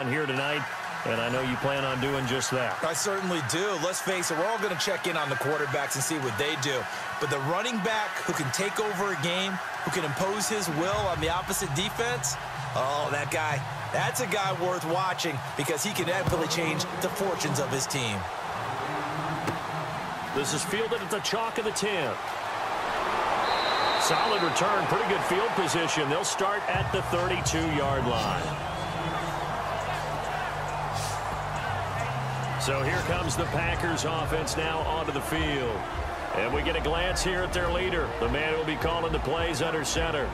here tonight, and I know you plan on doing just that. I certainly do. Let's face it, we're all going to check in on the quarterbacks and see what they do. But the running back who can take over a game, who can impose his will on the opposite defense, oh, that guy, that's a guy worth watching because he can definitely change the fortunes of his team. This is fielded at the chalk of the 10. Solid return, pretty good field position. They'll start at the 32-yard line. So here comes the Packers offense now onto the field. And we get a glance here at their leader, the man who will be calling the plays under center.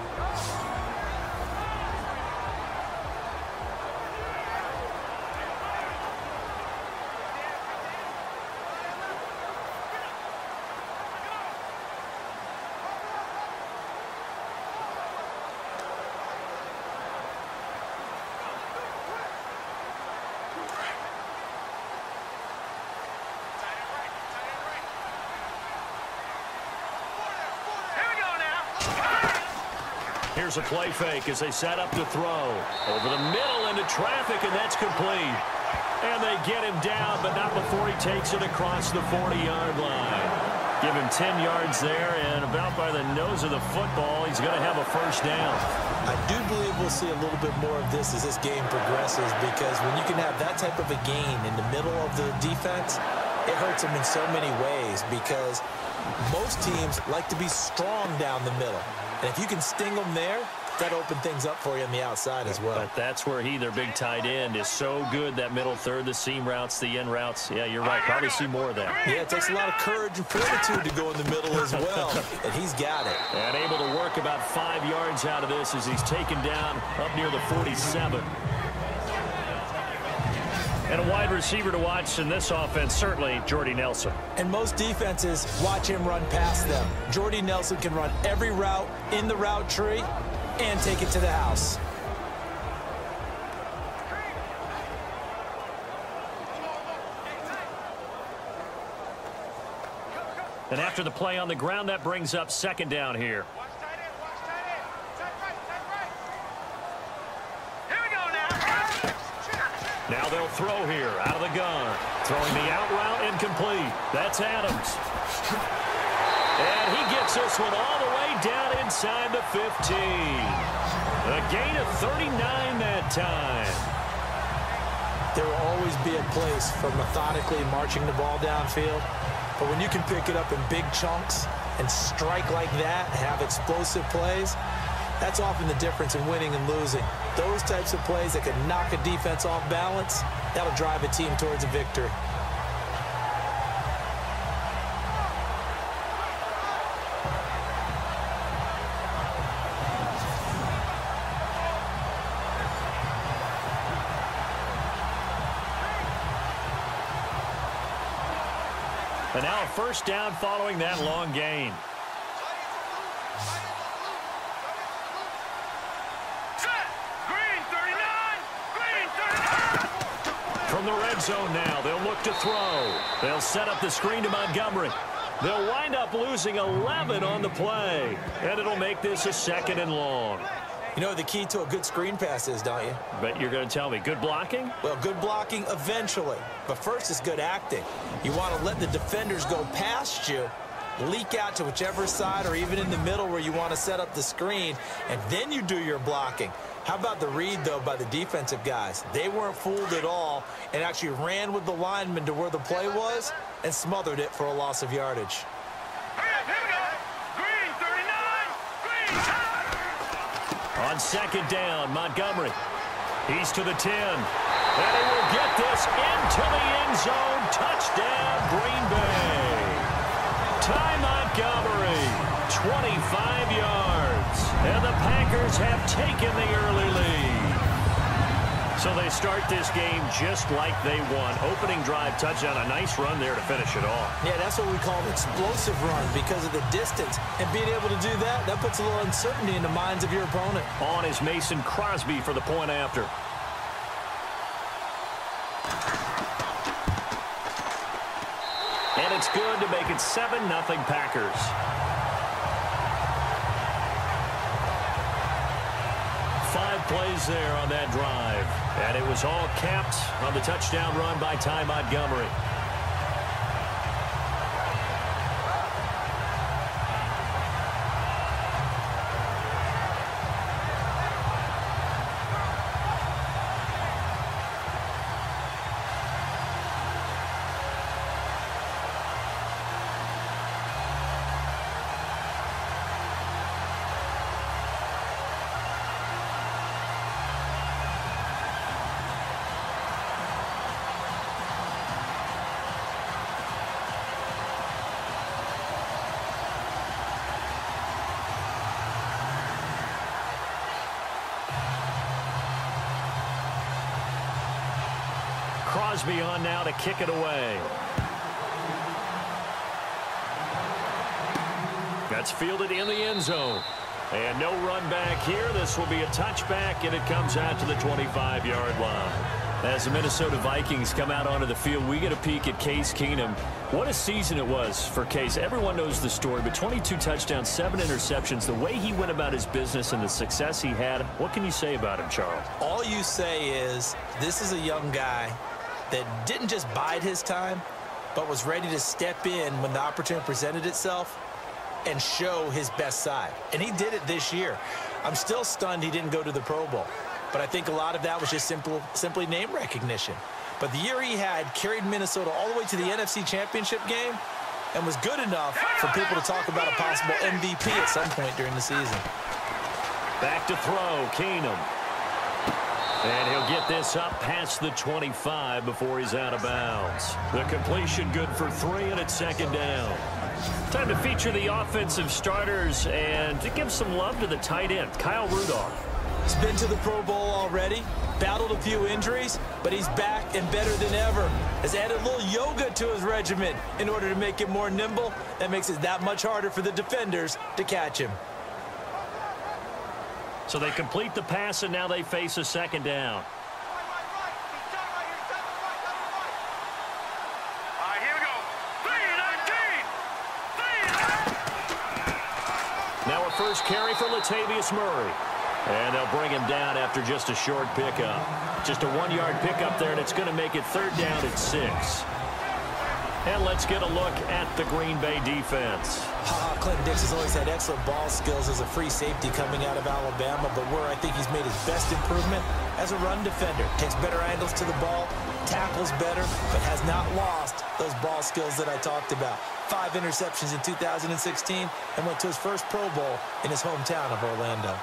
Here's a play fake as they set up to throw. Over the middle into traffic, and that's complete. And they get him down, but not before he takes it across the 40-yard line. Give him 10 yards there, and about by the nose of the football, he's going to have a first down. I do believe we'll see a little bit more of this as this game progresses, because when you can have that type of a gain in the middle of the defense, it hurts them in so many ways, because most teams like to be strong down the middle. And if you can sting them there, that opens things up for you on the outside as well. But that's where their big tight end, is so good, that middle third, the seam routes, the in routes. Yeah, you're right. Probably see more of that. Yeah, it takes a lot of courage and fortitude to go in the middle as well, and he's got it. And able to work about 5 yards out of this as he's taken down up near the 47. And a wide receiver to watch in this offense, certainly Jordy Nelson. And most defenses watch him run past them. Jordy Nelson can run every route in the route tree and take it to the house. And after the play on the ground, that brings up second down here. Now they'll throw here out of the gun. Throwing the out route incomplete. That's Adams. And he gets this one all the way down inside the 15. A gain of 39 that time. There will always be a place for methodically marching the ball downfield. But when you can pick it up in big chunks and strike like that, have explosive plays, that's often the difference in winning and losing. Those types of plays that can knock a defense off balance, that'll drive a team towards a victory. And now a first down following that long gain. From the red zone now, they'll look to throw. They'll set up the screen to Montgomery. They'll wind up losing 11 on the play, and it'll make this a second and long. You know what the key to a good screen pass is, don't you? Bet you're going to tell me. Good blocking? Well, good blocking eventually. But first is good acting. You want to let the defenders go past you, leak out to whichever side or even in the middle where you want to set up the screen, and then you do your blocking. How about the read, though, by the defensive guys? They weren't fooled at all and actually ran with the lineman to where the play was and smothered it for a loss of yardage. On second down, Montgomery. He's to the 10. And he will get this into the end zone. Touchdown, Green Bay. Ty Montgomery, 25 yards. And the Packers have taken the early lead. So they start this game just like they won. Opening drive touchdown, a nice run there to finish it off. Yeah, that's what we call an explosive run because of the distance. And being able to do that, that puts a little uncertainty in the minds of your opponent. On is Mason Crosby for the point after. And it's good to make it 7-0 Packers. 5 plays there on that drive. And it was all capped on the touchdown run by Ty Montgomery. Crosby on now to kick it away. That's fielded in the end zone. And no run back here. This will be a touchback, and it comes out to the 25-yard line. As the Minnesota Vikings come out onto the field, we get a peek at Case Keenum. What a season it was for Case. Everyone knows the story, but 22 touchdowns, 7 interceptions. The way he went about his business and the success he had, what can you say about him, Charles? All you say is this is a young guy that didn't just bide his time, but was ready to step in when the opportunity presented itself and show his best side. And he did it this year. I'm still stunned he didn't go to the Pro Bowl, but I think a lot of that was just simply name recognition. But the year he had carried Minnesota all the way to the NFC Championship game and was good enough for people to talk about a possible MVP at some point during the season. Back to throw, Keenum. And he'll get this up past the 25 before he's out of bounds. The completion good for 3, and it's second down. Time to feature the offensive starters and to give some love to the tight end, Kyle Rudolph. He's been to the Pro Bowl already, battled a few injuries, but he's back and better than ever. Has added a little yoga to his regimen in order to make him more nimble. That makes it that much harder for the defenders to catch him. So they complete the pass, and now they face a second down. Here we go. 3-19. Now a first carry for Latavius Murray. And they'll bring him down after just a short pickup. Just a 1-yard pickup there, and it's going to make it third down at 6. And let's get a look at the Green Bay defense. Clinton Dix has always had excellent ball skills as a free safety coming out of Alabama, but where I think he's made his best improvement as a run defender. Takes better angles to the ball, tackles better, but has not lost those ball skills that I talked about. 5 interceptions in 2016 and went to his first Pro Bowl in his hometown of Orlando.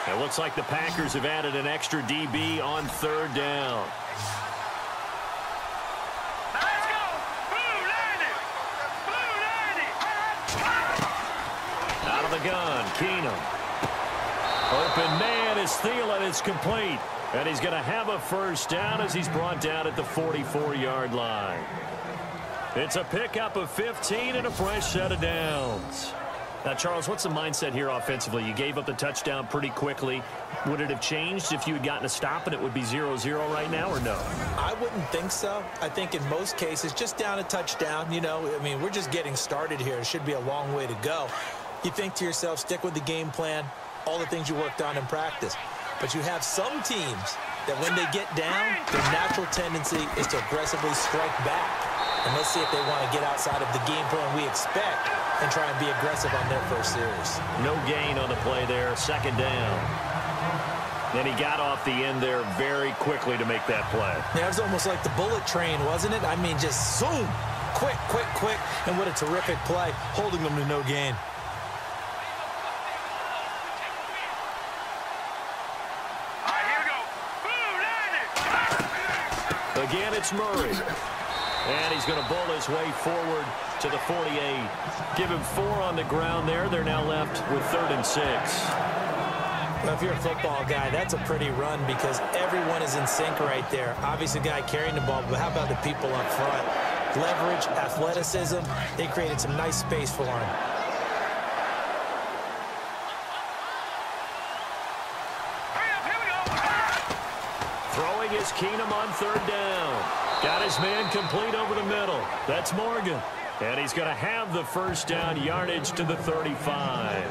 It looks like the Packers have added an extra DB on third down. Let's go. Blue 90. Out of the gun, Keenum. Open man is Thielen. It's complete. And he's going to have a first down as he's brought down at the 44-yard line. It's a pickup of 15 and a fresh set of downs. Now, Charles, what's the mindset here offensively? You gave up the touchdown pretty quickly. Would it have changed if you had gotten a stop and it would be 0-0 right now, or no? I wouldn't think so. I think in most cases, just down a touchdown, you know, I mean, we're just getting started here. It should be a long way to go. You think to yourself, stick with the game plan, all the things you worked on in practice. But you have some teams that when they get down, their natural tendency is to aggressively strike back. And let's see if they want to get outside of the game plan we expect and try and be aggressive on their first series. No gain on the play there, second down. Then he got off the end there very quickly to make that play. Yeah, it was almost like the bullet train, wasn't it? I mean, just zoom, quick, quick, quick, and what a terrific play, holding them to no gain. Here we go. Blue 90. Again, it's Murray. And he's going to bowl his way forward to the 48. Give him 4 on the ground there. They're now left with 3rd and 6. Well, if you're a football guy, that's a pretty run because everyone is in sync right there. Obviously, the guy carrying the ball, but how about the people up front? Leverage, athleticism, they created some nice space for him. Here we go. Throwing is Keenum on 3rd down. Got his man complete over the middle. That's Morgan. And he's going to have the first down, yardage to the 35.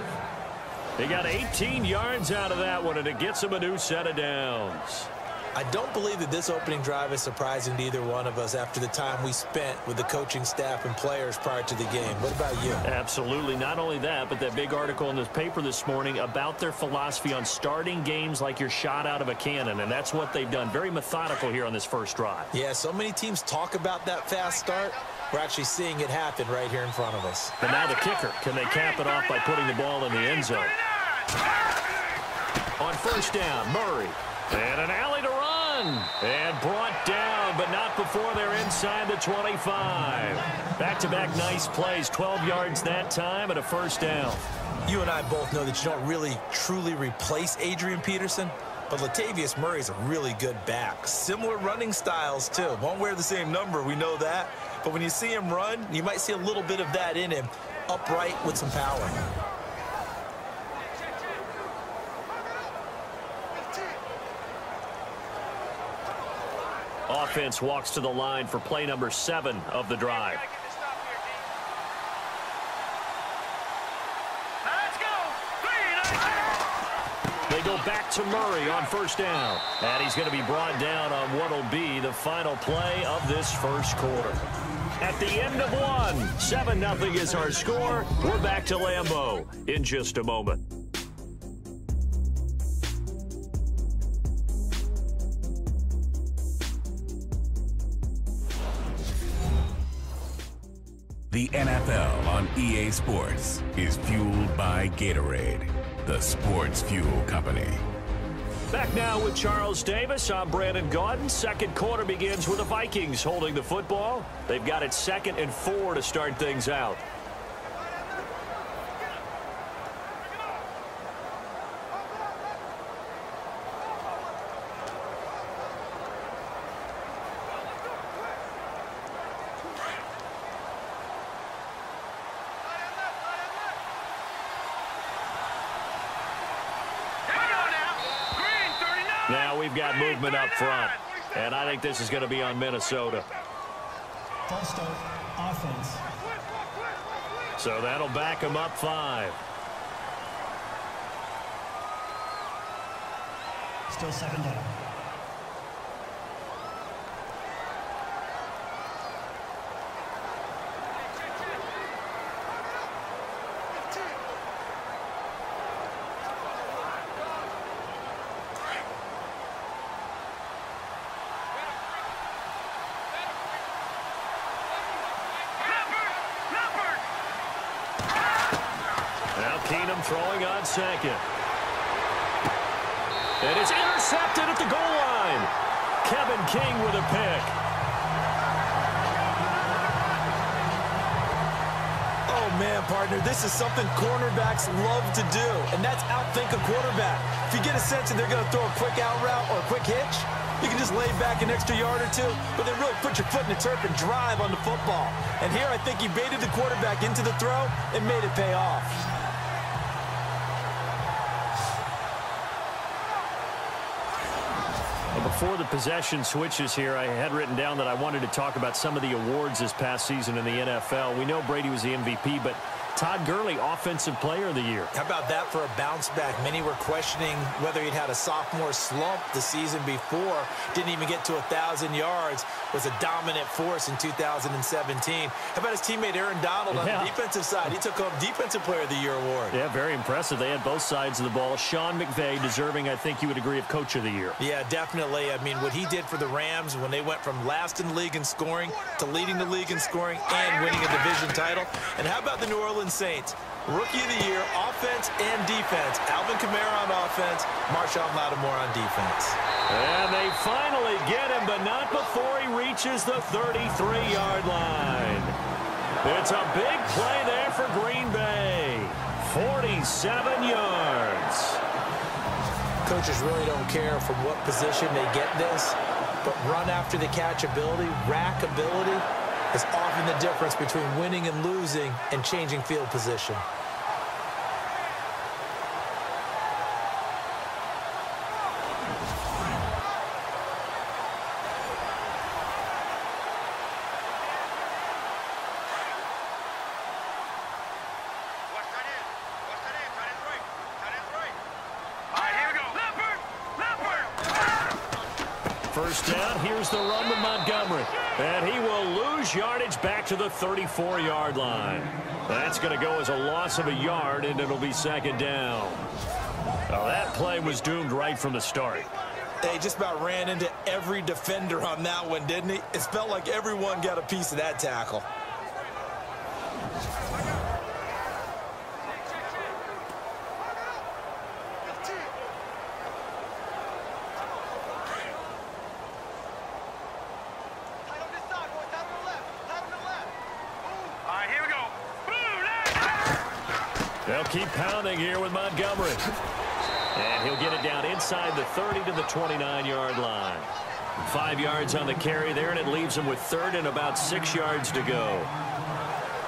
He got 18 yards out of that one, and it gets him a new set of downs. I don't believe that this opening drive is surprising to either one of us after the time we spent with the coaching staff and players prior to the game. What about you? Absolutely. Not only that, but that big article in the paper this morning about their philosophy on starting games like you're shot out of a cannon, and that's what they've done. Very methodical here on this first drive. Yeah, so many teams talk about that fast start. We're actually seeing it happen right here in front of us. But now the kicker. Can they cap it off by putting the ball in the end zone? On first down, Murray. And an alley to run. And brought down, but not before they're inside the 25. Back-to-back nice plays. 12 yards that time and a first down. You and I both know that you don't really truly replace Adrian Peterson, but Latavius Murray's a really good back. Similar running styles, too. Won't wear the same number, we know that. But when you see him run, you might see a little bit of that in him, upright with some power. Offense walks to the line for play number 7 of the drive. They go back to Murray on first down. And he's going to be brought down on what will be the final play of this first quarter. At the end of one, 7-0 is our score. We're back to Lambeau in just a moment. The NFL on EA Sports is fueled by Gatorade, the sports fuel company. Back now with Charles Davis. I'm Brandon Gaudin. Second quarter begins with the Vikings holding the football. They've got it 2nd and 4 to start things out. Now we've got movement up front, and I think this is going to be on Minnesota. False start, offense. So that'll back them up 5. Still 2nd down. Throwing on second. And it's intercepted at the goal line. Kevin King with a pick. Oh, man, partner, this is something cornerbacks love to do, and that's outthink a quarterback. If you get a sense that they're going to throw a quick out route or a quick hitch, you can just lay back an extra yard or two, but then really put your foot in the turf and drive on the football. And here I think he baited the quarterback into the throw and made it pay off. Before the possession switches here, I had written down that I wanted to talk about some of the awards this past season in the NFL. We know Brady was the MVP, but Todd Gurley, Offensive Player of the Year. How about that for a bounce back? Many were questioning whether he'd had a sophomore slump the season before. Didn't even get to 1,000 yards. Was a dominant force in 2017. How about his teammate Aaron Donald on the defensive side? He took home Defensive Player of the Year award. Yeah, very impressive. They had both sides of the ball. Sean McVay deserving, I think you would agree, of Coach of the Year. Yeah, definitely. I mean, what he did for the Rams when they went from last in the league in scoring to leading the league in scoring and winning a division title. And how about the New Orleans Saints? Rookie of the Year, offense and defense. Alvin Kamara on offense, Marshawn Lattimore on defense. And they finally get him, but not before he reaches the 33-yard line. It's a big play there for Green Bay. 47 yards. Coaches really don't care from what position they get this, but run after the catch ability, rack ability, is often the difference between winning and losing and changing field position. first down. Here's the run with Montgomery. And he will lose yardage back to the 34-yard line. That's going to go as a loss of a yard, and it'll be second down. Well, that play was doomed right from the start. They just about ran into every defender on that one, didn't he? It felt like everyone got a piece of that tackle. They'll keep pounding here with Montgomery. And he'll get it down inside the 30 to the 29-yard line. 5 yards on the carry there, and it leaves him with third and about 6 yards to go.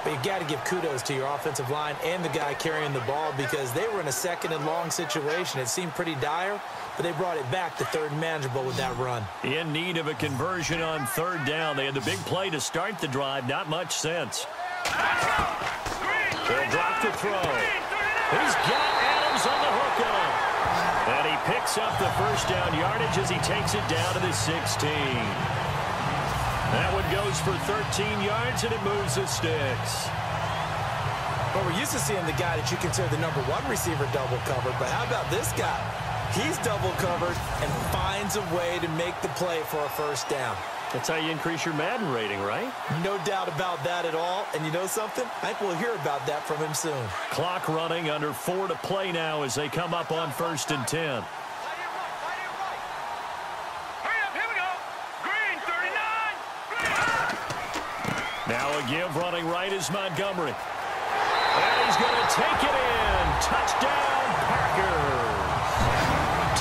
But you've got to give kudos to your offensive line and the guy carrying the ball because they were in a second and long situation. It seemed pretty dire, but they brought it back to third and manageable with that run. In need of a conversion on third down. They had the big play to start the drive. Not much sense. They'll drop to throw. He's got Adams on the hook up. And he picks up the first down yardage as he takes it down to the 16. That one goes for 13 yards, and it moves the sticks. Well, we're used to seeing the guy that you consider the #1 receiver double covered, but how about this guy? He's double covered and finds a way to make the play for a first down. That's how you increase your Madden rating, right? No doubt about that at all. And you know something? I think we'll hear about that from him soon. Clock running, under 4 to play now as they come up on 1st and 10. Now a give running right is Montgomery. And he's going to take it in. Touchdown, Packers.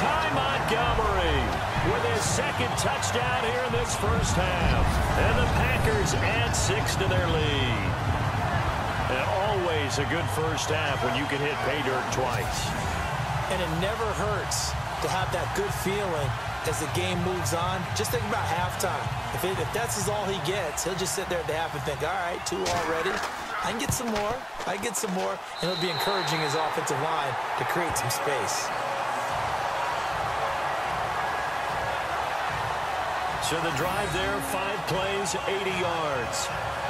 Ty Montgomery with his second touchdown here in this first half. And the Packers add 6 to their lead. And always a good first half when you can hit pay dirt twice. And it never hurts to have that good feeling as the game moves on. Just think about halftime. If that's all he gets, he'll just sit there at the half and think, all right, 2 already. I can get some more. I can get some more. And he'll be encouraging his offensive line to create some space. So the drive there, 5 plays, 80 yards.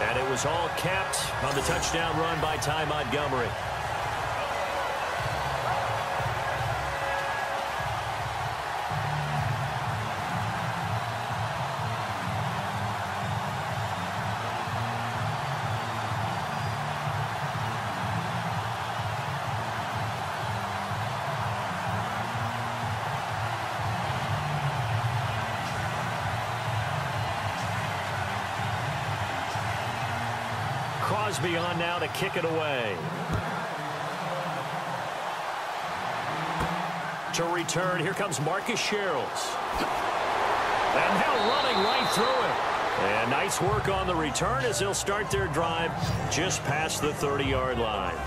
And it was all capped on the touchdown run by Ty Montgomery. Crosby on now to kick it away. To return, here comes Marcus Sherrills. And now running right through it. And nice work on the return as they'll start their drive just past the 30-yard line.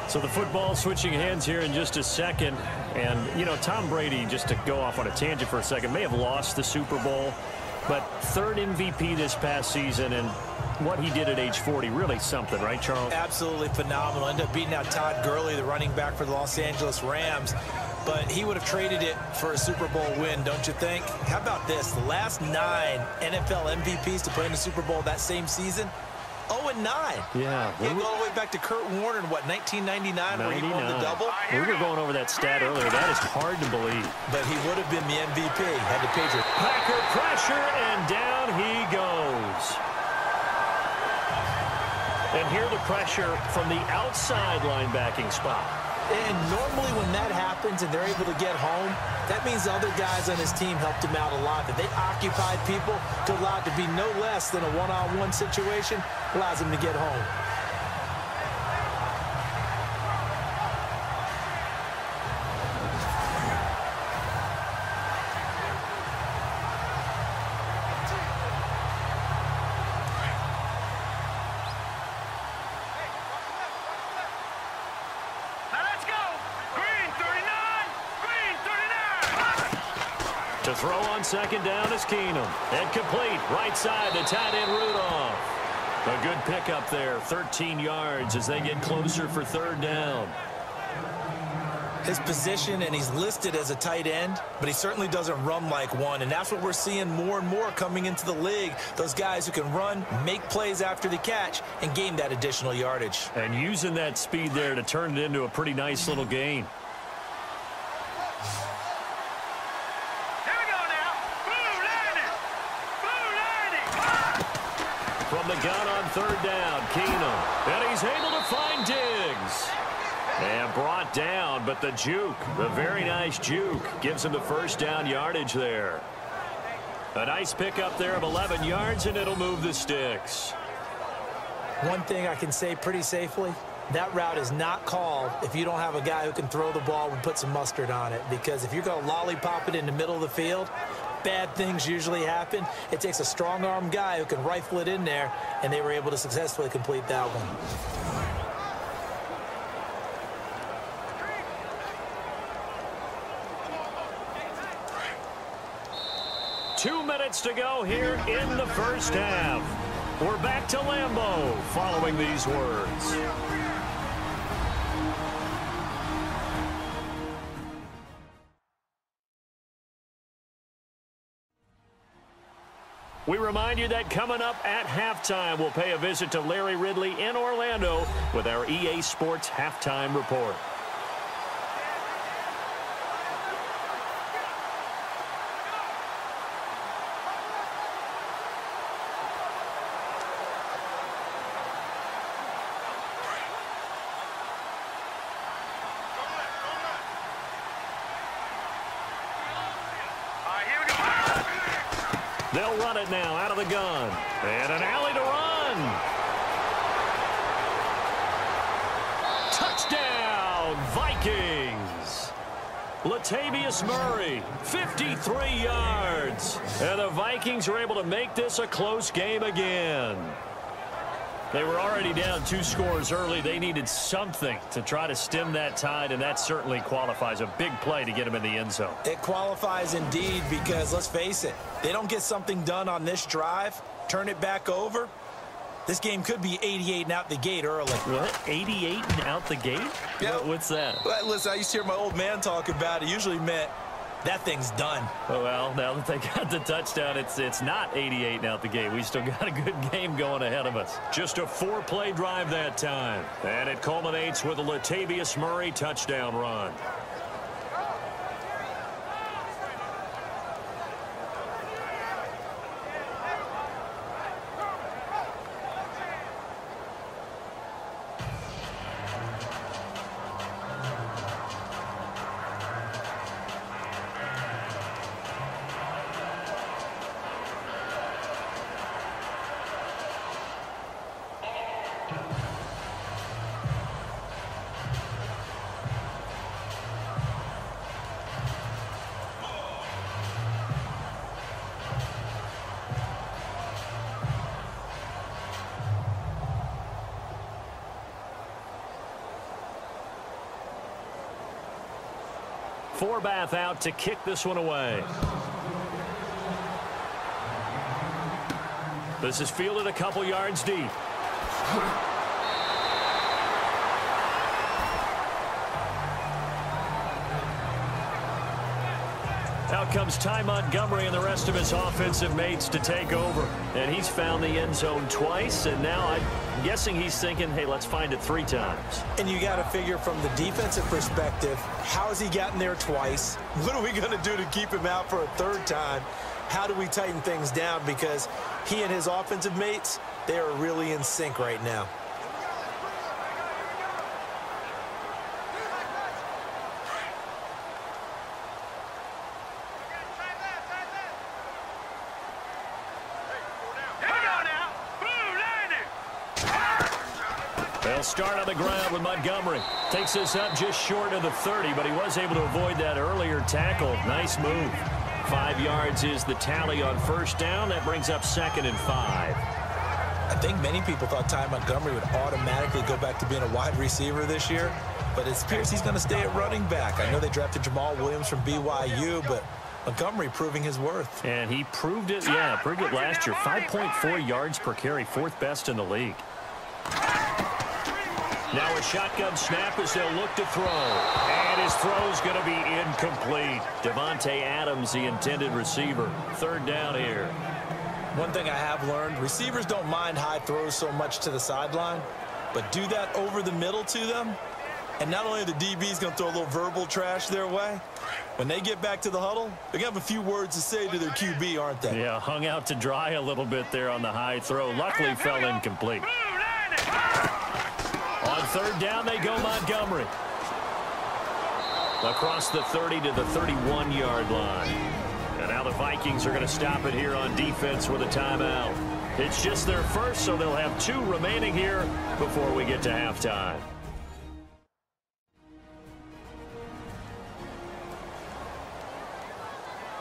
So the football switching hands here in just a second. And, you know, Tom Brady, just to go off on a tangent for a second, may have lost the Super Bowl. But 3rd MVP this past season, and what he did at age 40, really something, right, Charles? Absolutely phenomenal. Ended up beating out Todd Gurley, the running back for the Los Angeles Rams. But he would have traded it for a Super Bowl win, don't you think? How about this? The last 9 NFL MVPs to play in the Super Bowl that same season, 0-9. Yeah. You go all the way back to Kurt Warner in, what, 1999 where he won the double? We were going over that stat earlier. That is hard to believe. But he would have been the MVP had the Patriots. Packer pressure, and down he goes. And here the pressure from the outside linebacking spot. And normally when that happens and they're able to get home, that means the other guys on his team helped him out a lot. That they occupied people to allow it to be no less than a one-on-one situation, allows him to get home. To throw on 2nd down is Keenum. And complete, right side to tight end Rudolph. A good pickup there, 13 yards as they get closer for 3rd down. his position, and he's listed as a tight end, but he certainly doesn't run like one, and that's what we're seeing more and more coming into the league. Those guys who can run, make plays after the catch, and gain that additional yardage. And using that speed there to turn it into a pretty nice little gain. From the gun on third down, Keenum. And he's able to find Diggs. And brought down, but the juke, the very nice juke, gives him the first down yardage there. A nice pickup there of 11 yards, and it'll move the sticks. One thing I can say pretty safely, that route is not called if you don't have a guy who can throw the ball and put some mustard on it. Because if you're going to lollipop it in the middle of the field, bad things usually happen. It takes a strong-arm guy who can rifle it in there, and they were able to successfully complete that one. 2 minutes to go here in the first half. We're back to Lambeau following these words. We remind you that coming up at halftime, we'll pay a visit to Larry Ridley in Orlando with our EA Sports Halftime Report. They'll run it now out of the gun. And an alley to run. Touchdown, Vikings. Latavius Murray, 53 yards. And the Vikings are able to make this a close game again. They were already down 2 scores early. They needed something to try to stem that tide, and that certainly qualifies. A big play to get them in the end zone. It qualifies indeed because, let's face it, they don't get something done on this drive, turn it back over, this game could be 88 and out the gate early. What? 88 and out the gate? Yeah. What's that? Well, listen, I used to hear my old man talk about it. It usually meant that thing's done. Oh, well, now that they got the touchdown, it's not 88 and out the gate. We still got a good game going ahead of us. Just a 4-play drive that time. And it culminates with a Latavius Murray touchdown run. Forbath out to kick this one away. This is fielded a couple yards deep. Out comes Ty Montgomery and the rest of his offensive mates to take over. And he's found the end zone twice, and now I'm guessing he's thinking, hey, let's find it 3 times. And you got to figure from the defensive perspective, how has he gotten there twice? What are we going to do to keep him out for a 3rd time? How do we tighten things down? Because he and his offensive mates, they are really in sync right now. They'll start on the ground with Montgomery. Takes this up just short of the 30, but he was able to avoid that earlier tackle. Nice move. 5 yards is the tally on first down. That brings up 2nd and 5. I think many people thought Ty Montgomery would automatically go back to being a wide receiver this year, but it appears he's going to stay at running back. I know they drafted Jamal Williams from BYU, but Montgomery proving his worth. And he proved it, proved it last year. 5.4 yards per carry, 4th best in the league. Now a shotgun snap as they'll look to throw. And his throw's going to be incomplete. Devontae Adams, the intended receiver. Third down here. One thing I have learned, receivers don't mind high throws so much to the sideline, but do that over the middle to them, and not only are the DBs going to throw a little verbal trash their way, when they get back to the huddle, they're going to have a few words to say to their QB, aren't they? Yeah, hung out to dry a little bit there on the high throw. Luckily fell incomplete. On third down, they go Montgomery. Across the 30 to the 31-yard line. And now the Vikings are going to stop it here on defense with a timeout. It's just their first, so they'll have 2 remaining here before we get to halftime.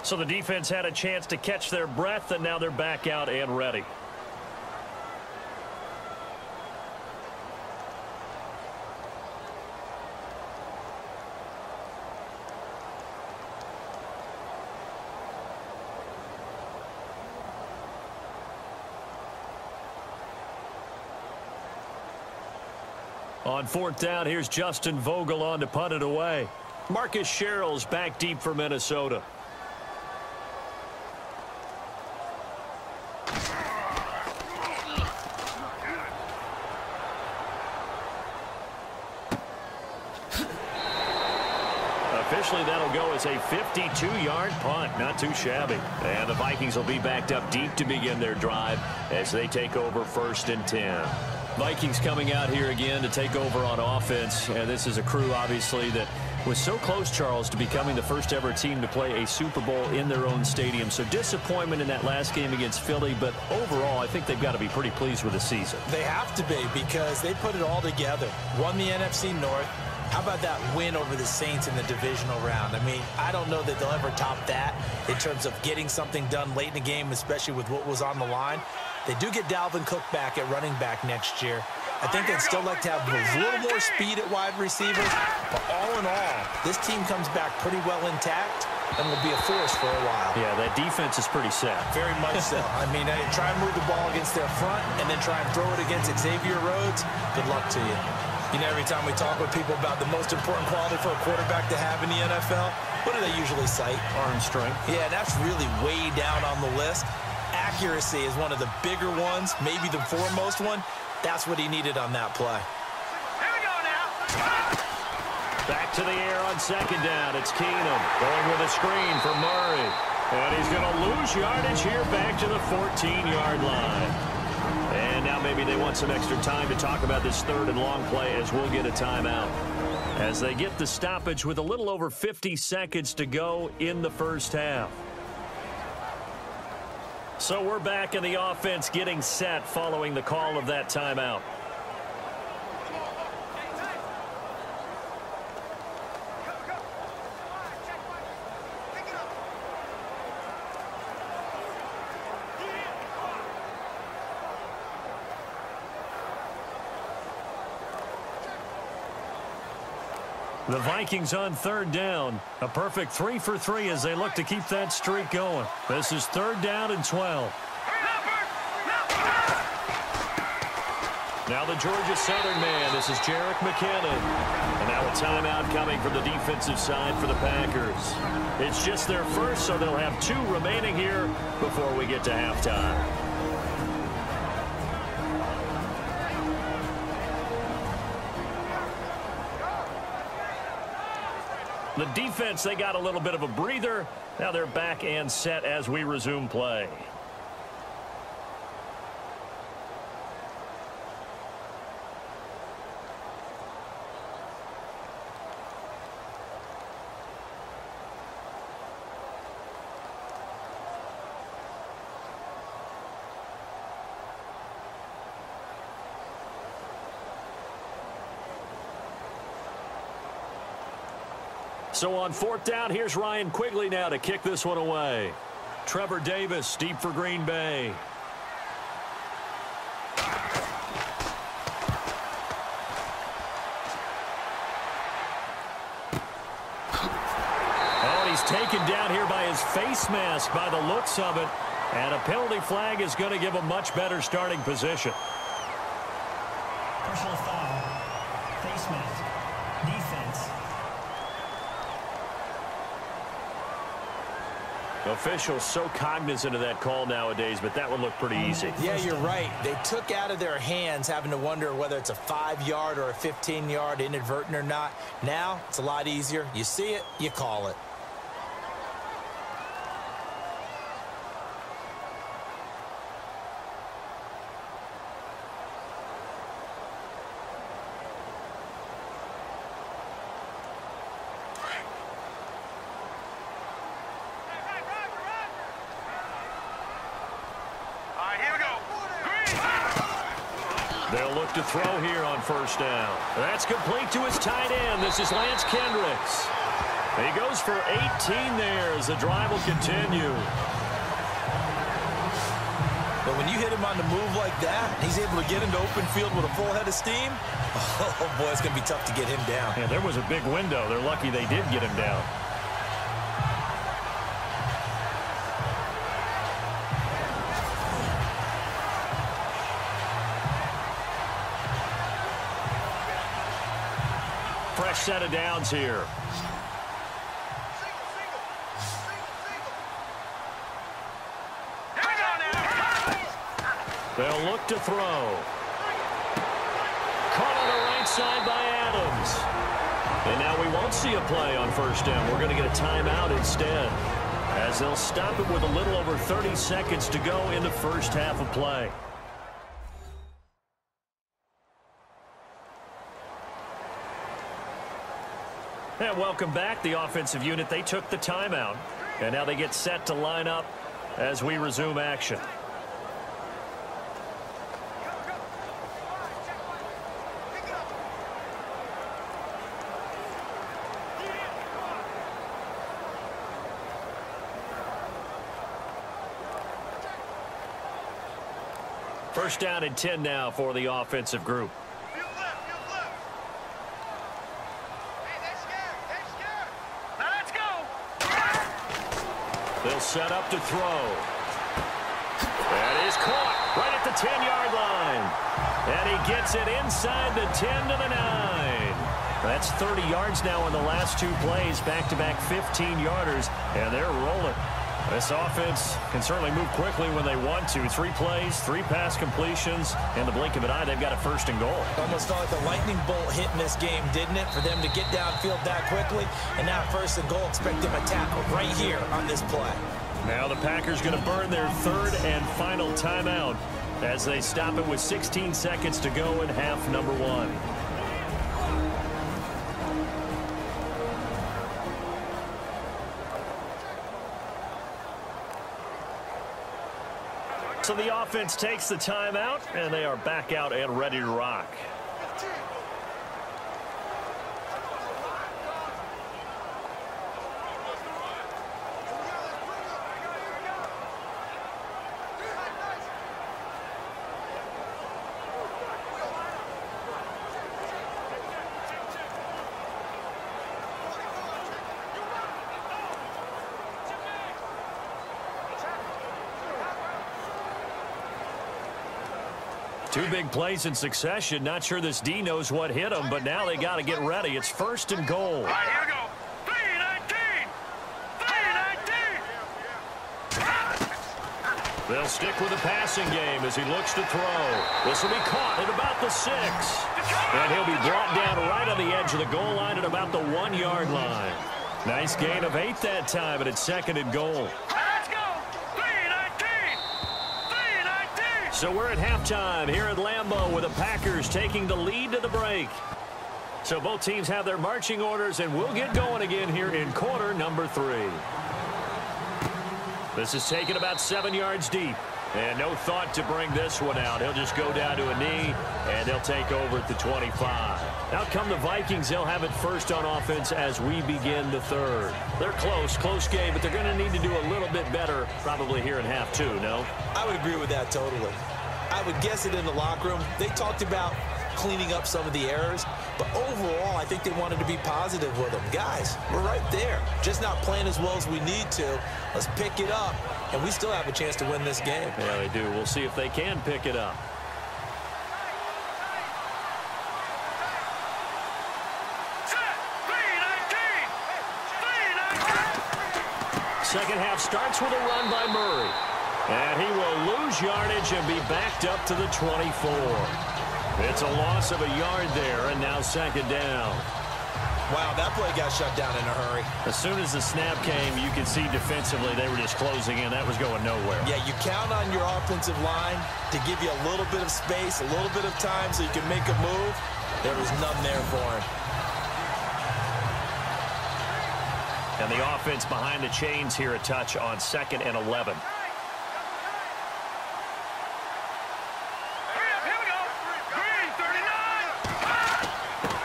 So the defense had a chance to catch their breath, and now they're back out and ready. On fourth down, here's Justin Vogel on to punt it away. Marcus Sherrill's back deep for Minnesota. Officially, that'll go as a 52-yard punt. Not too shabby. And the Vikings will be backed up deep to begin their drive as they take over 1st and 10. Vikings coming out here again to take over on offense. And this is a crew, obviously, that was so close, Charles, to becoming the first ever team to play a Super Bowl in their own stadium. So disappointment in that last game against Philly, but overall, I think they've got to be pretty pleased with the season. They have to be, because they put it all together. Won the NFC North. How about that win over the Saints in the divisional round? I mean, I don't know that they'll ever top that in terms of getting something done late in the game, especially with what was on the line. They do get Dalvin Cook back at running back next year. I think they'd still like to have a little more speed at wide receiver. But all in all, this team comes back pretty well intact and will be a force for a while. Yeah, that defense is pretty set. Very much so. I mean, try and move the ball against their front and then try and throw it against Xavier Rhodes. Good luck to you. You know, every time we talk with people about the most important quality for a quarterback to have in the NFL, what do they usually cite? Arm strength. Yeah, that's really way down on the list. Accuracy is one of the bigger ones, maybe the foremost one. That's what he needed on that play. Here we go now. Back to the air on second down. It's Keenum going with a screen for Murray. And he's going to lose yardage here back to the 14-yard line. And now maybe they want some extra time to talk about this third and long play as we'll get a timeout. As they get the stoppage with a little over 50 seconds to go in the first half. So we're back in the offense getting set following the call of that timeout. The Vikings on third down. A perfect 3 for 3 as they look to keep that streak going. This is third down and 12. Now the Georgia Southern man. This is Jerick McKinnon. And now a timeout coming from the defensive side for the Packers. It's just their first, so they'll have 2 remaining here before we get to halftime. The defense, they got a little bit of a breather. Now they're back and set as we resume play. So on fourth down, here's Ryan Quigley now to kick this one away. Trevor Davis deep for Green Bay. Oh, he's taken down here by his face mask by the looks of it. And a penalty flag is going to give a much better starting position. Personal foul. Adjustment. Defense. Officials so cognizant of that call nowadays, but that would look pretty easy. Yeah, you're right. They took out of their hands having to wonder whether it's a 5-yard or a 15-yard inadvertent or not. Now, it's a lot easier. You see it, you call it. They'll look to throw here on first down. That's complete to his tight end. This is Lance Kendricks. He goes for 18 there as the drive will continue. But when you hit him on the move like that, he's able to get into open field with a full head of steam. Oh, boy, it's going to be tough to get him down. Yeah, there was a big window. They're lucky they did get him down. Fresh set of downs here. They'll look to throw. Caught on the right side by Adams. And now we won't see a play on first down. We're going to get a timeout instead, as they'll stop it with a little over 30 seconds to go in the first half of play. And welcome back. The offensive unit, they took the timeout. And now they get set to line up as we resume action. First down and 10 now for the offensive group. They'll set up to throw. That is caught right at the 10-yard line. And he gets it inside the 10 to the 9. That's 30 yards now in the last two plays, back-to-back 15-yarders, and they're rolling. This offense can certainly move quickly when they want to. 3 plays, 3 pass completions. In the blink of an eye, they've got a first and goal. Almost felt like a lightning bolt hit in this game, didn't it? For them to get downfield that quickly. And now first and goal, expect them to tackle right here on this play. Now the Packers going to burn their third and final timeout as they stop it with 16 seconds to go in half number 1. So the offense takes the timeout, and they are back out and ready to rock. Two big plays in succession. Not sure this D knows what hit him, but now they got to get ready. It's first and goal. All right, here we go. 3-19. They'll stick with the passing game as he looks to throw. This will be caught at about the 6. And he'll be brought down right on the edge of the goal line at about the 1-yard line. Nice gain of 8 that time, and it's second and goal. So we're at halftime here at Lambeau with the Packers taking the lead to the break. So both teams have their marching orders, and we'll get going again here in quarter number 3. This is taken about 7 yards deep. And no thought to bring this one out. He'll just go down to a knee, and they'll take over at the 25. Out come the Vikings. They'll have it first on offense as we begin the third. They're close game, but they're going to need to do a little bit better probably here in half 2, no? I would agree with that totally. I would guess it in the locker room. They talked about cleaning up some of the errors, but overall, I think they wanted to be positive with them. Guys, we're right there. Just not playing as well as we need to. Let's pick it up, and we still have a chance to win this game. Yeah, they do. We'll see if they can pick it up. Second half starts with a run by Murray. And he will lose yardage and be backed up to the 24. It's a loss of a yard there, and now second down. Wow, that play got shut down in a hurry. As soon as the snap came, you could see defensively they were just closing in. That was going nowhere. Yeah, you count on your offensive line to give you a little bit of space, a little bit of time so you can make a move. There was none there for him. And the offense behind the chains here a touch on 2nd and 11.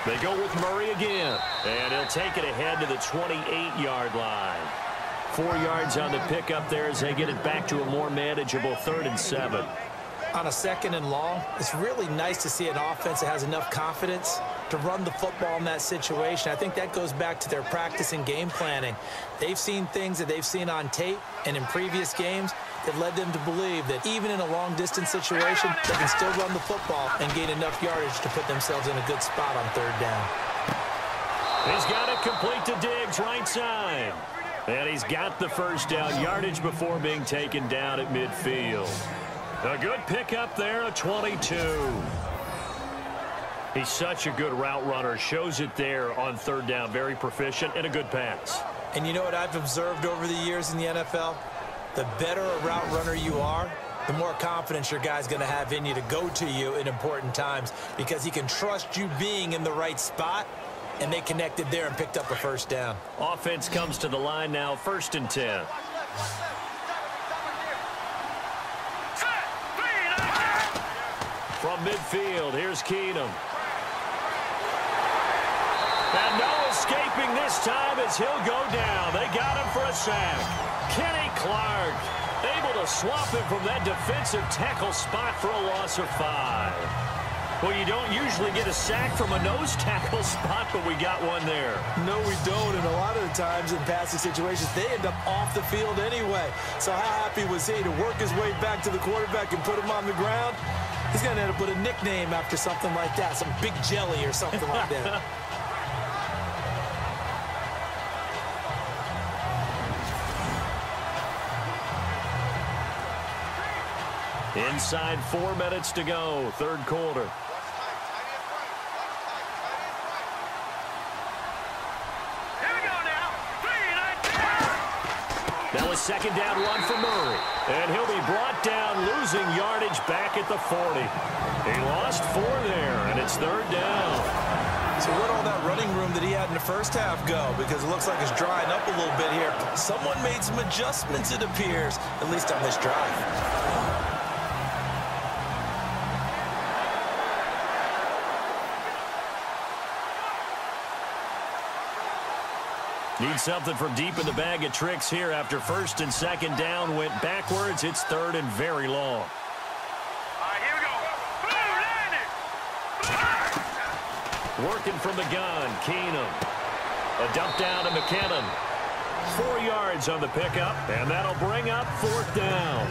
They go with Murray again, and he'll take it ahead to the 28-yard line. 4 yards on the pickup there as they get it back to a more manageable 3rd and 7. On a 2nd and long, it's really nice to see an offense that has enough confidence to run the football in that situation. I think that goes back to their practice and game planning. They've seen things that they've seen on tape and in previous games that led them to believe that even in a long-distance situation, they can still run the football and gain enough yardage to put themselves in a good spot on 3rd down. He's got it complete to Diggs, right side. And he's got the first down yardage before being taken down at midfield. A good pickup there, a 22. He's such a good route runner. Shows it there on 3rd down. Very proficient and a good pass. And you know what I've observed over the years in the NFL? The better a route runner you are, the more confidence your guy's going to have in you to go to you in important times because he can trust you being in the right spot, and they connected there and picked up a first down. Offense comes to the line now, 1st and 10. From midfield, here's Keenum. And no escaping this time as he'll go down. They got him for a sack. Kenny Clark able to swap him from that defensive tackle spot for a loss of 5. Well, you don't usually get a sack from a nose tackle spot, but we got one there. No, we don't, and a lot of the times in passing situations, they end up off the field anyway. So how happy was he to work his way back to the quarterback and put him on the ground? He's going to end up with a nickname after something like that, some Big Jelly or something like that. Inside 4 minutes to go, 3rd quarter. That was 2nd down run for Murray. And he'll be brought down, losing yardage back at the 40. He lost 4 there, and it's 3rd down. So where'd all that running room that he had in the first half go? Because it looks like it's drying up a little bit here. Someone made some adjustments, it appears, at least on this drive. Need something from deep in the bag of tricks here after 1st and 2nd down went backwards. It's 3rd and very long. All right, here we go. Working from the gun, Keenum. A dump down to McKinnon. 4 yards on the pickup, and that'll bring up 4th down.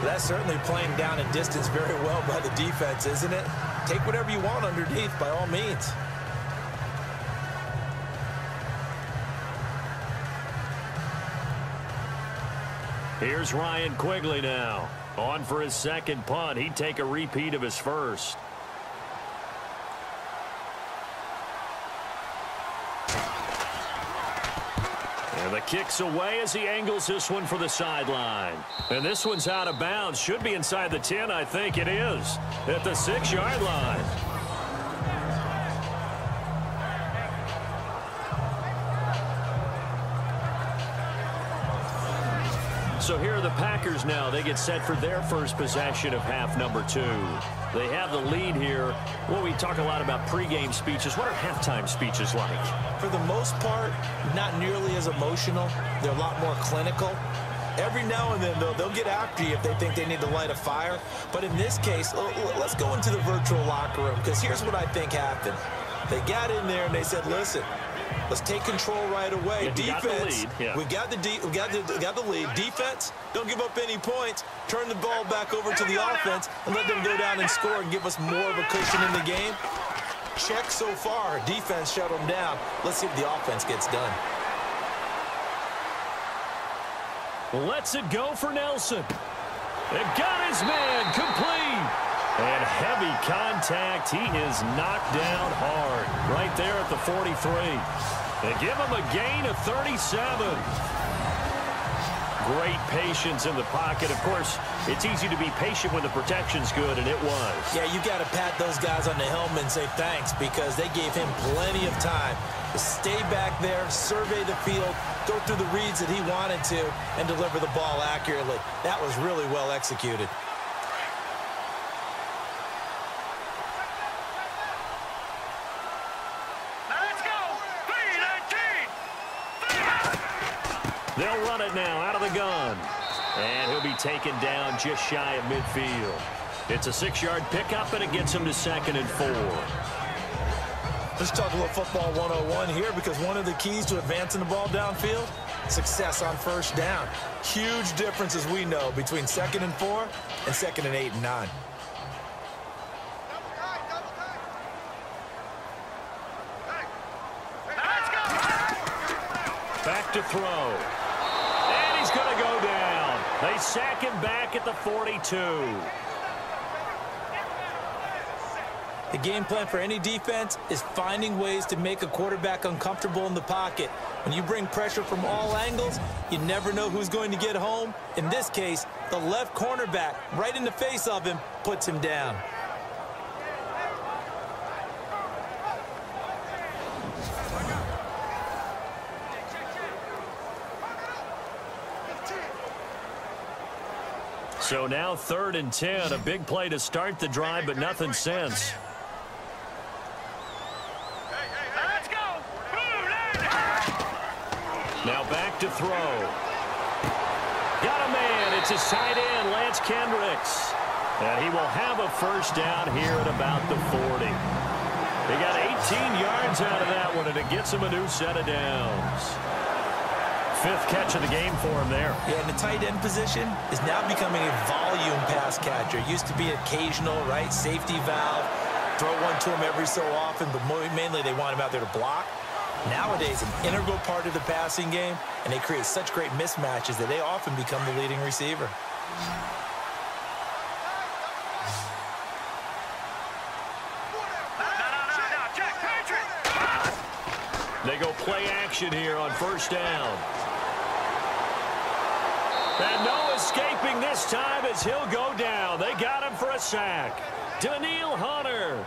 That's certainly playing down in distance very well by the defense, isn't it? Take whatever you want underneath by all means. Here's Ryan Quigley now. On for his 2nd punt. He'd take a repeat of his first. And the kick's away as he angles this one for the sideline. And this one's out of bounds. Should be inside the 10, I think it is. At the 6-yard line. So here are the Packers now. They get set for their first possession of half number 2. They have the lead here. Well, we talk a lot about pregame speeches. What are halftime speeches like? For the most part, not nearly as emotional. They're a lot more clinical. Every now and then, though, they'll get after you if they think they need to light a fire. But in this case, let's go into the virtual locker room, because here's what I think happened. They got in there and they said, listen, let's take control right away. Yeah, defense, yeah. we got the lead. Defense, don't give up any points. Turn the ball back over to the offense and let them go down and score and give us more of a cushion in the game. Check so far. Defense shut them down. Let's see if the offense gets done. Lets it go for Nelson. And got his man complete. And heavy contact. He is knocked down hard right there at the 43. They give him a gain of 37. Great patience in the pocket. Of course, it's easy to be patient when the protection's good, and it was. Yeah, you got to pat those guys on the helmet and say thanks because they gave him plenty of time to stay back there, survey the field, go through the reads that he wanted to, and deliver the ball accurately. That was really well executed. They'll run it now out of the gun. And he'll be taken down just shy of midfield. It's a 6-yard pickup, and it gets him to 2nd and 4. Let's talk a little football 101 here because one of the keys to advancing the ball downfield, success on first down. Huge difference, as we know, between 2nd and 4 and 2nd and 8 and 9. Back to throw. And he's going to go down. They sack him back at the 42. The game plan for any defense is finding ways to make a quarterback uncomfortable in the pocket. When you bring pressure from all angles, you never know who's going to get home. In this case, the left cornerback, right in the face of him, puts him down. So now 3rd and 10, a big play to start the drive, but nothing since. Now back to throw. Got a man. It's his tight end, Lance Kendricks. And he will have a first down here at about the 40. They got 18 yards out of that one, and it gets him a new set of downs. 5th catch of the game for him there. Yeah, and the tight end position is now becoming a volume pass catcher. It used to be occasional, right? Safety valve. Throw one to him every so often, but mainly they want him out there to block. Nowadays, an integral part of the passing game, and they create such great mismatches that they often become the leading receiver. They go play action here on first down. And no escaping this time as he'll go down. They got him for a sack. Daniil Hunter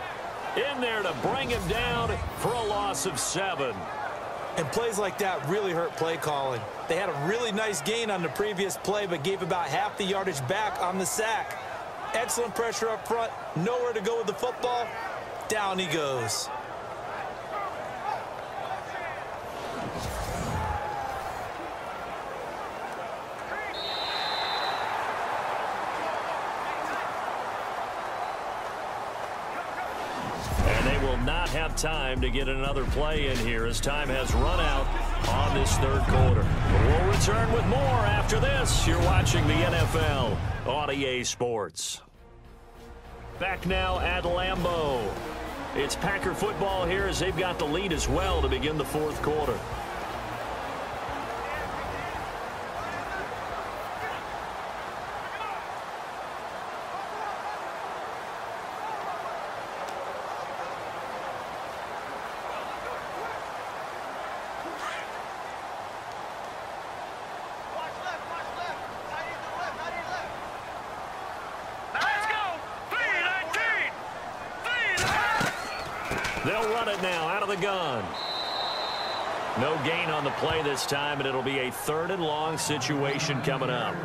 in there to bring him down for a loss of 7. And plays like that really hurt play calling. They had a really nice gain on the previous play, but gave about half the yardage back on the sack. Excellent pressure up front. Nowhere to go with the football. Down he goes. Not have time to get another play in here as time has run out on this 3rd quarter. But we'll return with more after this. You're watching the NFL on EA Sports. Back now at Lambeau. It's Packer football here as they've got the lead as well to begin the 4th quarter. They'll run it now out of the gun. No gain on the play this time, and it'll be a 3rd and long situation coming up.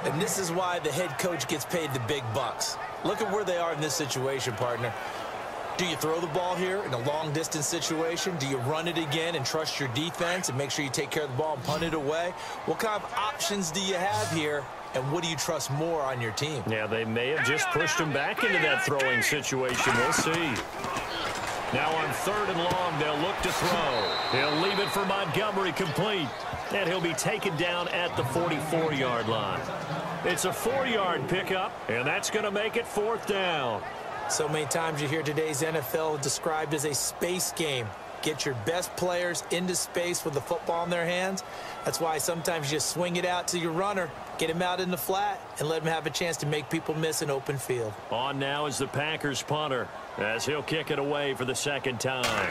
And this is why the head coach gets paid the big bucks. Look at where they are in this situation, partner. Do you throw the ball here in a long-distance situation? Do you run it again and trust your defense and make sure you take care of the ball and punt it away? What kind of options do you have here, and what do you trust more on your team? Yeah, they may have just pushed him back into that throwing situation. We'll see. Now on 3rd and long, they'll look to throw. He'll leave it for Montgomery complete. And he'll be taken down at the 44-yard line. It's a 4-yard pickup, and that's going to make it 4th down. So many times you hear today's NFL described as a space game. Get your best players into space with the football in their hands. That's why sometimes you just swing it out to your runner, get him out in the flat, and let him have a chance to make people miss an open field. On now is the Packers punter, as he'll kick it away for the second time.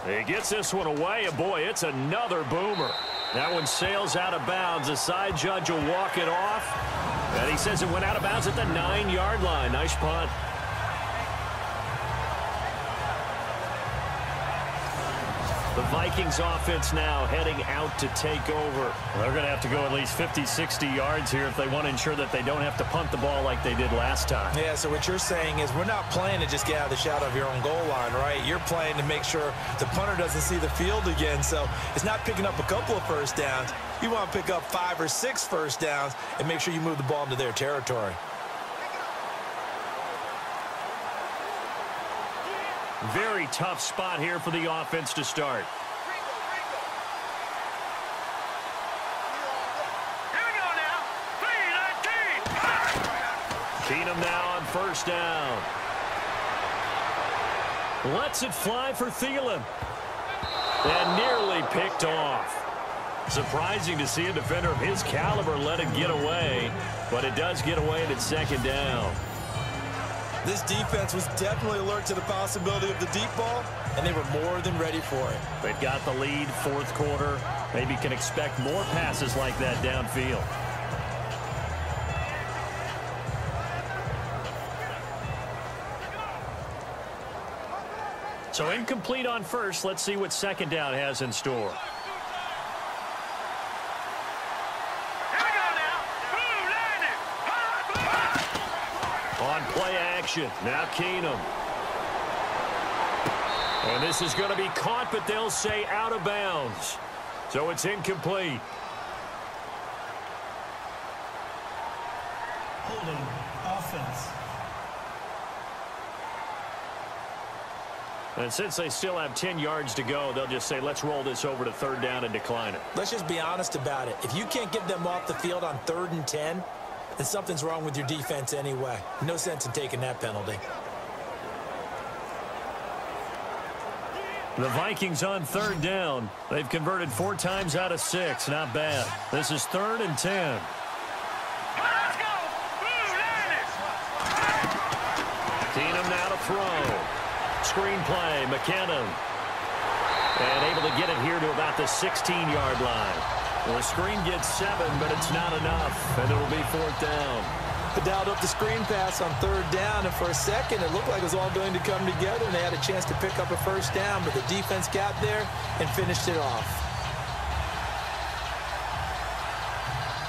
He gets this one away, and boy, it's another boomer. That one sails out of bounds. The side judge will walk it off, and he says it went out of bounds at the 9-yard line. Nice punt. The Vikings offense now heading out to take over. They're going to have to go at least 50, 60 yards here if they want to ensure that they don't have to punt the ball like they did last time. Yeah, so what you're saying is we're not playing to just get out of the shadow of your own goal line, right? You're playing to make sure the punter doesn't see the field again. So it's not picking up a couple of first downs. You want to pick up 5 or 6 first downs and make sure you move the ball into their territory. Very tough spot here for the offense to start. Here we go now. 3-19. Keenum now on first down. Lets it fly for Thielen. And nearly picked off. Surprising to see a defender of his caliber let it get away, but it does get away at its second down. This defense was definitely alert to the possibility of the deep ball, and they were more than ready for it. They've got the lead, fourth quarter. Maybe can expect more passes like that downfield. So incomplete on first. Let's see what second down has in store. On play action, now Keenum. And this is going to be caught, but they'll say out of bounds. So it's incomplete. Holding offense. And since they still have 10 yards to go, they'll just say, let's roll this over to third down and decline it. Let's just be honest about it. If you can't get them off the field on 3rd and 10, then something's wrong with your defense anyway. No sense in taking that penalty. The Vikings on third down. They've converted 4 times out of 6. Not bad. This is 3rd and 10. Let's go. Keenum now to throw. Screen play, McKinnon. And able to get it here to about the 16-yard line. Well, the screen gets 7, but it's not enough, and it will be 4th down. Dialed up the screen pass on 3rd down, and for a second, it looked like it was all going to come together, and they had a chance to pick up a first down, but the defense got there and finished it off.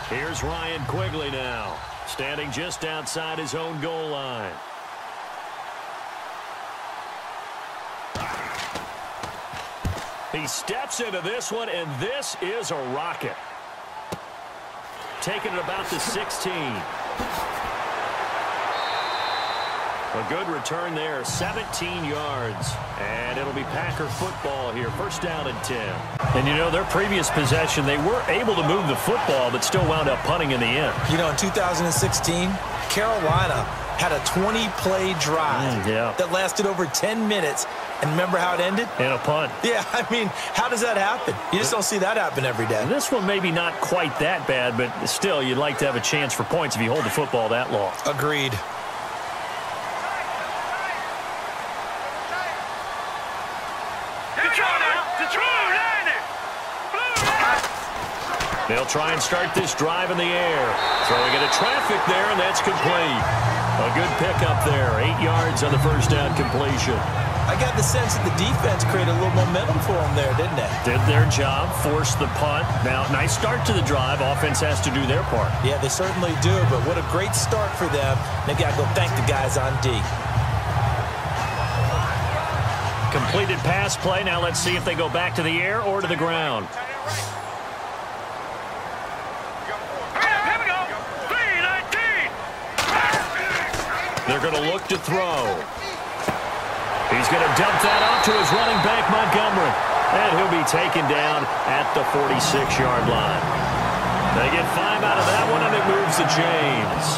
Here's Ryan Quigley now, standing just outside his own goal line. He steps into this one, and this is a rocket. Taking it about the 16. A good return there, 17 yards. And it'll be Packer football here, first down and 10. And, you know, their previous possession, they were able to move the football, but still wound up punting in the end. You know, in 2016, Carolina had a 20-play drive that lasted over 10 minutes. And remember how it ended? In a punt. Yeah, I mean, how does that happen? You just don't see that happen every day. This one maybe not quite that bad, but still, you'd like to have a chance for points if you hold the football that long. Agreed. They'll try and start this drive in the air. Throwing into traffic there, and that's complete. A good pickup there. 8 yards on the first down completion. I got the sense that the defense created a little momentum for them there, didn't they? Did their job, forced the punt. Now, nice start to the drive. Offense has to do their part. Yeah, they certainly do, but what a great start for them. They've got to go thank the guys on D. Completed pass play. Now let's see if they go back to the air or to the ground. Here we go. 3-19. They're going to look to throw. He's going to dump that off to his running back, Montgomery. And he'll be taken down at the 46-yard line. They get 5 out of that one, and it moves the chains.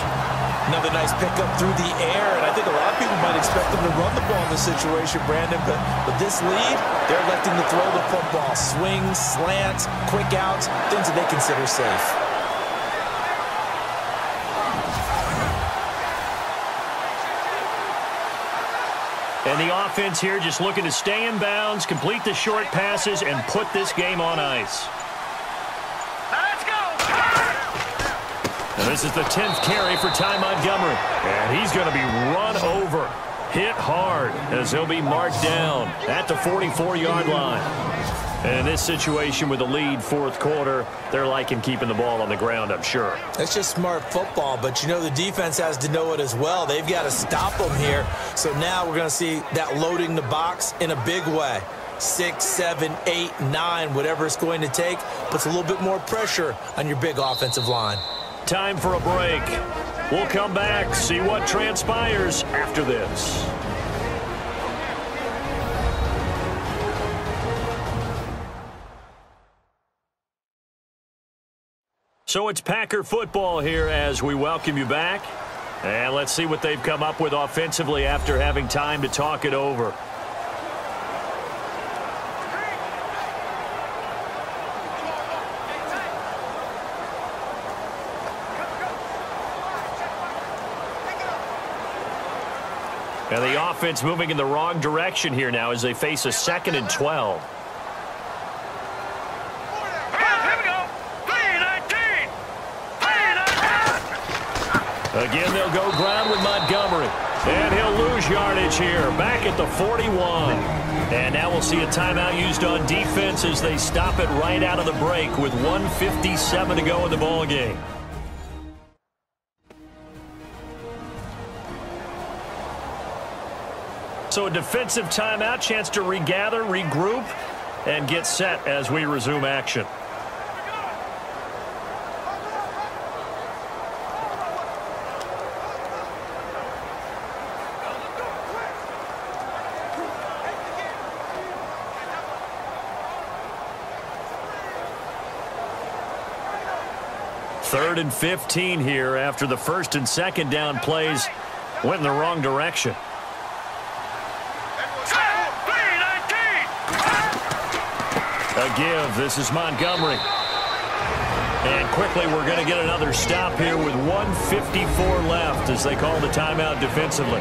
Another nice pickup through the air, and I think a lot of people might expect them to run the ball in this situation, Brandon, but with this lead, they're electing to throw the football. Swings, slants, quick outs, things that they consider safe. And the offense here just looking to stay in bounds, complete the short passes, and put this game on ice. Let's go! And this is the 10th carry for Ty Montgomery. And he's going to be run over, hit hard, as he'll be marked down at the 44-yard line. And in this situation with the lead fourth quarter, they're liking keeping the ball on the ground, I'm sure. That's just smart football, but you know the defense has to know it as well. They've got to stop them here. So now we're going to see that loading the box in a big way. 6, 7, 8, 9, whatever it's going to take, puts a little bit more pressure on your big offensive line. Time for a break. We'll come back, see what transpires after this. So it's Packer football here as we welcome you back. And let's see what they've come up with offensively after having time to talk it over. And the offense moving in the wrong direction here now as they face a 2nd and 12. Again, they'll go ground with Montgomery. And he'll lose yardage here, back at the 41. And now we'll see a timeout used on defense as they stop it right out of the break with 1:57 to go in the ballgame. So a defensive timeout, chance to regather, regroup, and get set as we resume action. Third and 15 here after the 1st and 2nd down plays went in the wrong direction. A give. This is Montgomery. And quickly we're going to get another stop here with 1:54 left as they call the timeout defensively.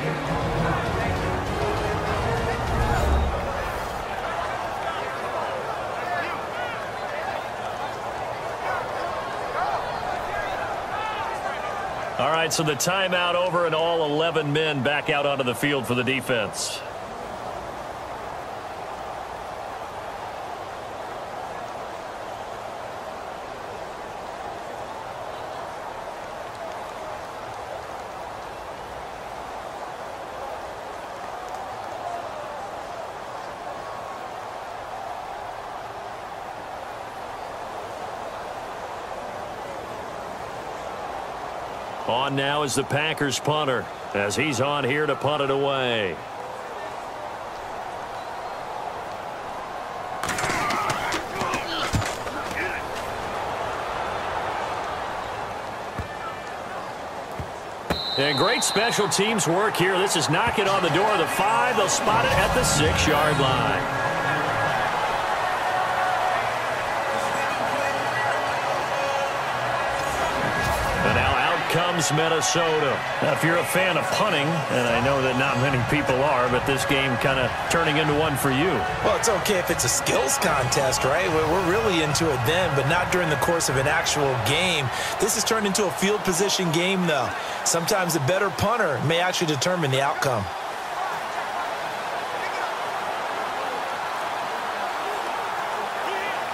All right, so the timeout over and all 11 men back out onto the field for the defense. On now is the Packers punter as he's on here to punt it away. And great special teams work here. This is knocking on the door of the 5. They'll spot it at the 6-yard line. Comes Minnesota. Now, if you're a fan of punting, and I know that not many people are, but this game kind of turning into one for you. Well, it's okay if it's a skills contest, right? We're really into it then, but not during the course of an actual game. This has turned into a field position game, though. Sometimes the better punter may actually determine the outcome.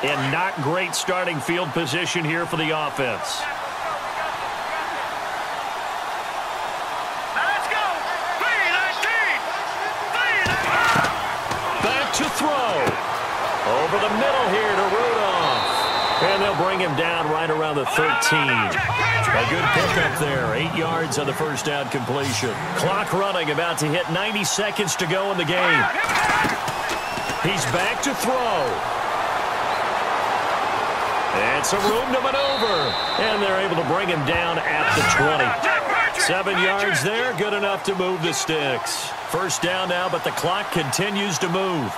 And not great starting field position here for the offense. To throw. Over the middle here to Rudolph. And they'll bring him down right around the 13. A good pickup there. 8 yards on the first down completion. Clock running, about to hit 90 seconds to go in the game. He's back to throw. And some room to maneuver. And they're able to bring him down at the 20. 7 yards there, good enough to move the sticks. First down now, but the clock continues to move.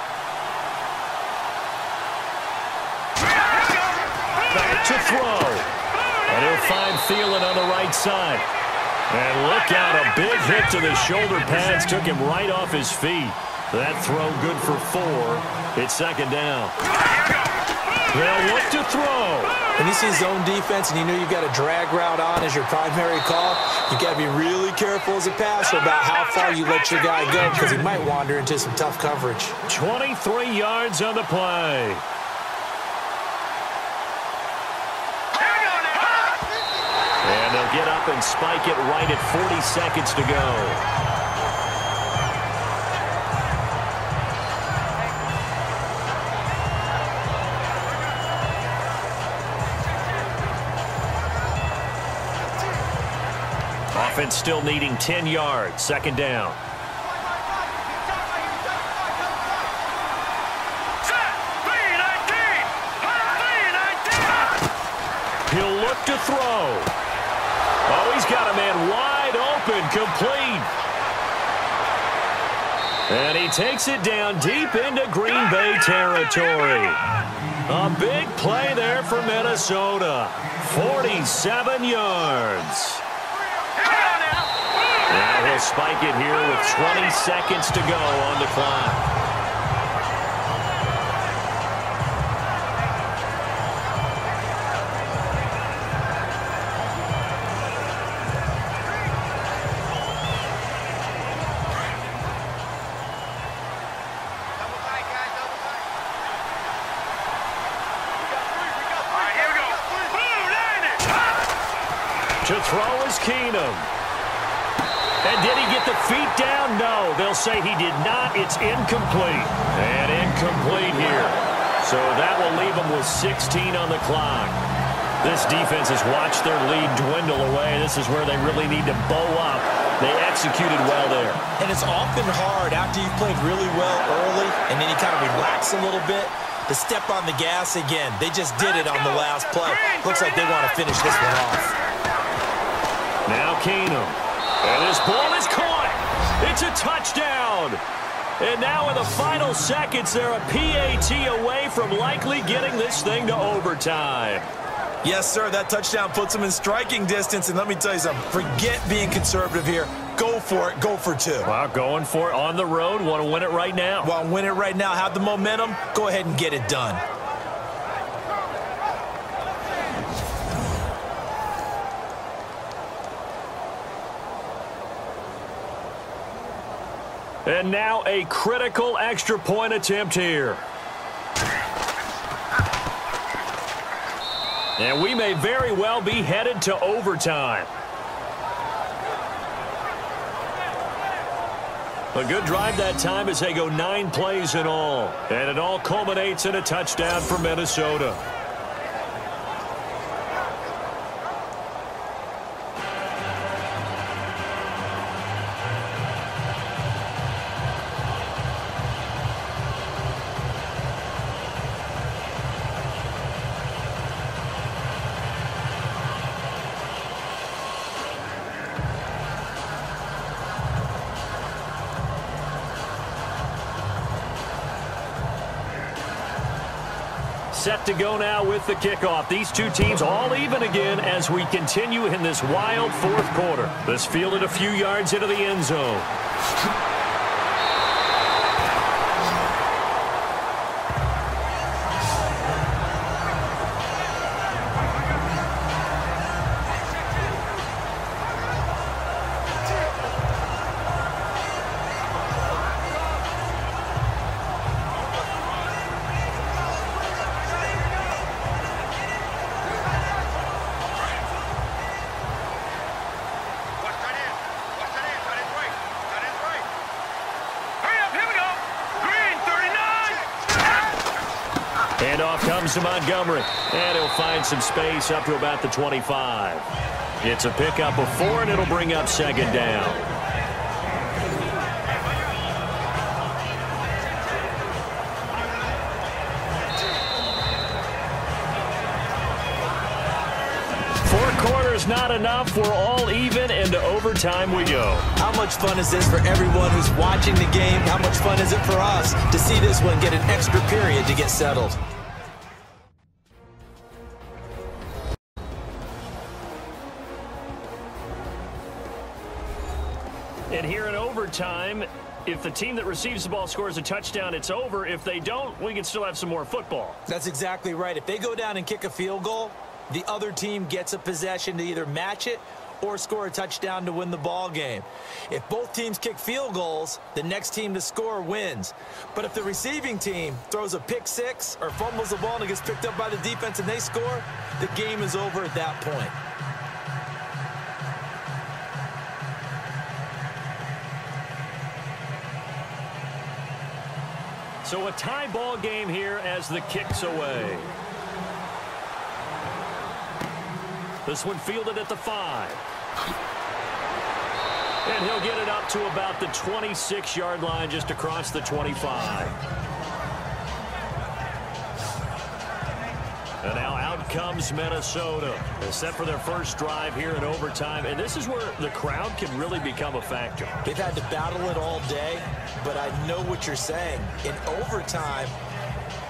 Back to throw. And he'll find Thielen on the right side. And look out, a big hit to the shoulder pads took him right off his feet. That throw good for 4. It's second down. They'll look to throw. When you see zone defense and you know you've got a drag route on as your primary call, you got to be really careful as a passer about how far you let your guy go because he might wander into some tough coverage. 23 yards on the play. And they'll get up and spike it right at 40 seconds to go. Offense still needing 10 yards. Second down. He'll look to throw. Oh, he's got a man wide open, complete. And he takes it down deep into Green Bay territory. A big play there for Minnesota. 47 yards. Now he'll spike it here with 20 seconds to go on the clock. To throw is Keenum. And did he get the feet down? No, they'll say he did not. It's incomplete. And incomplete here. So that will leave them with 16 on the clock. This defense has watched their lead dwindle away. This is where they really need to bow up. They executed well there. And it's often hard after you've played really well early and then you kind of relax a little bit to step on the gas again. They just did it on the last play. Looks like they want to finish this one off. Now Keenum. And this ball is caught. It's a touchdown. And now in the final seconds, they're a PAT away from likely getting this thing to overtime. Yes, sir, that touchdown puts them in striking distance. And let me tell you something, forget being conservative here. Go for it, go for 2. Well, going for it on the road. Want to win it right now. Well, win it right now. Have the momentum. Go ahead and get it done. And now a critical extra point attempt here. And we may very well be headed to overtime. A good drive that time as they go 9 plays in all. And it all culminates in a touchdown for Minnesota. Set to go now with the kickoff. These two teams all even again as we continue in this wild fourth quarter. This fielded a few yards into the end zone. And off comes to Montgomery. And he'll find some space up to about the 25. It's a pickup of 4, and it'll bring up second down. quarters not enough. We're all even, and to overtime we go. How much fun is this for everyone who's watching the game? How much fun is it for us to see this one get an extra period to get settled? And here in overtime, if the team that receives the ball scores a touchdown, it's over. If they don't, we can still have some more football. That's exactly right. If they go down and kick a field goal, the other team gets a possession to either match it or score a touchdown to win the ball game. If both teams kick field goals, the next team to score wins. But if the receiving team throws a pick six or fumbles the ball and it gets picked up by the defense and they score, the game is over at that point. So a tie ball game here as the kick's away. This one fielded at the 5. And he'll get it up to about the 26-yard line, just across the 25. And now out comes Minnesota. They're set for their first drive here in overtime. And this is where the crowd can really become a factor. They've had to battle it all day, but I know what you're saying. In overtime,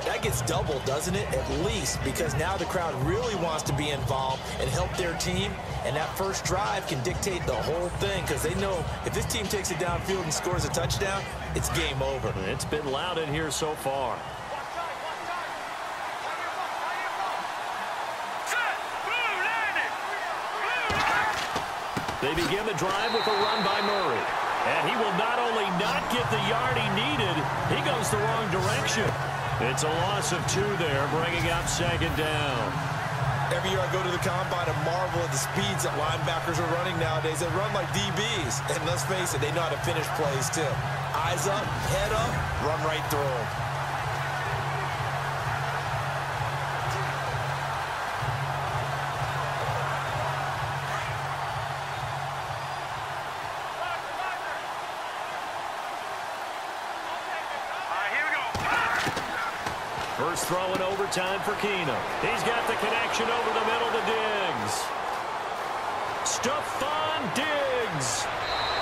that gets doubled, doesn't it? At least, because now the crowd really wants to be involved and help their team. And that first drive can dictate the whole thing because they know if this team takes it downfield and scores a touchdown, it's game over. It's been loud in here so far. They begin the drive with a run by Murray. And he will not only not get the yard he needed, he goes the wrong direction. It's a loss of 2 there, bringing up second down. Every year I go to the combine and marvel at the speeds that linebackers are running nowadays. They run like DBs. And let's face it, they know how to finish plays too. Eyes up, head up, run right through them. First throw in overtime for Keenum. He's got the connection over the middle to Diggs. Stephon Diggs.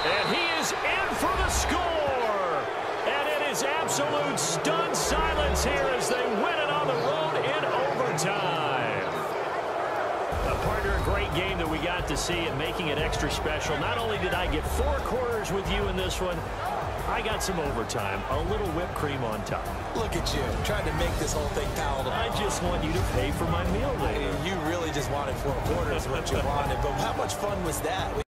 And he is in for the score. And it is absolute stunned silence here as they win it on the road in overtime. A partner, a great game that we got to see and making it extra special. Not only did I get 4 quarters with you in this one, I got some overtime, a little whipped cream on top. Look at you, trying to make this whole thing palatable. I just want you to pay for my meal later. You really just wanted 4 quarters what you wanted, but how much fun was that?